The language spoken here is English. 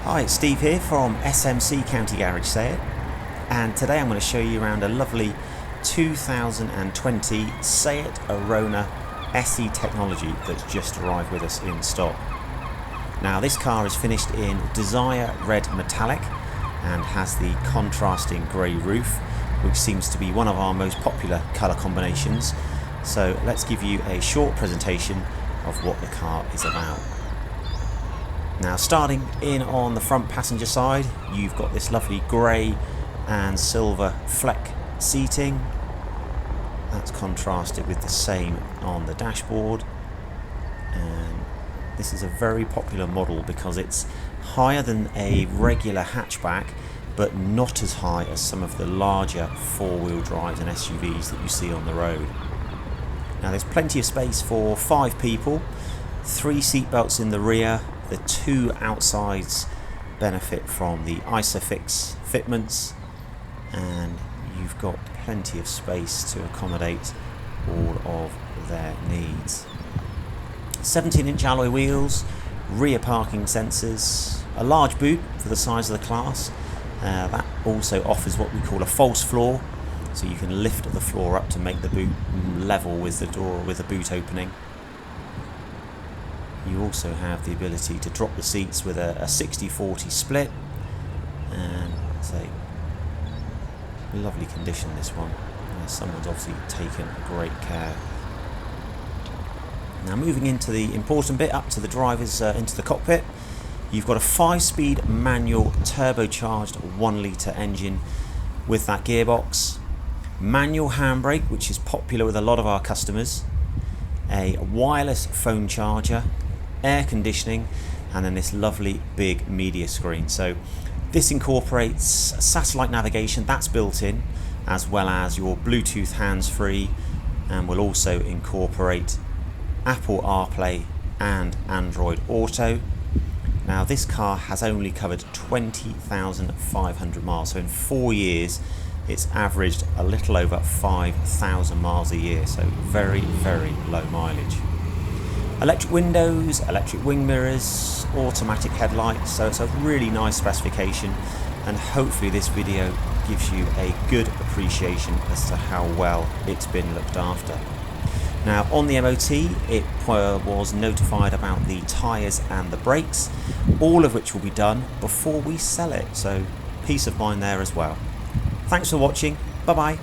Hi, it's Steve here from SMC County Garage SEAT, and today I'm going to show you around a lovely 2020 SEAT Arona SE technology that's just arrived with us in stock. Now this car is finished in Desire Red Metallic and has the contrasting grey roof, which seems to be one of our most popular colour combinations. So let's give you a short presentation of what the car is about. Now, starting in on the front passenger side, you've got this lovely grey and silver fleck seating. That's contrasted with the same on the dashboard. And this is a very popular model because it's higher than a regular hatchback, but not as high as some of the larger four-wheel drives and SUVs that you see on the road. Now, there's plenty of space for 5 people, 3 seat belts in the rear. The 2 outsides benefit from the ISOFIX fitments, and you've got plenty of space to accommodate all of their needs. 17-inch alloy wheels, rear parking sensors, a large boot for the size of the class. That also offers what we call a false floor, so you can lift the floor up to make the boot level with the door with the boot opening. You also have the ability to drop the seats with a 60-40 split, and it's a lovely condition, this one. Someone's obviously taken great care. Now, moving into the important bit, up to the driver's into the cockpit, you've got a 5-speed manual turbocharged 1-litre engine with that gearbox, manual handbrake, which is popular with a lot of our customers, a wireless phone charger, air conditioning, and then this lovely big media screen. So this incorporates satellite navigation that's built in, as well as your Bluetooth hands-free, and will also incorporate Apple CarPlay and Android Auto. Now this car has only covered 20,500 miles, so in 4 years it's averaged a little over 5,000 miles a year, so very, very low mileage. Electric windows, electric wing mirrors, automatic headlights, so it's a really nice specification, and hopefully this video gives you a good appreciation as to how well it's been looked after. Now, on the MOT, it was notified about the tyres and the brakes, all of which will be done before we sell it, so peace of mind there as well. Thanks for watching, bye bye.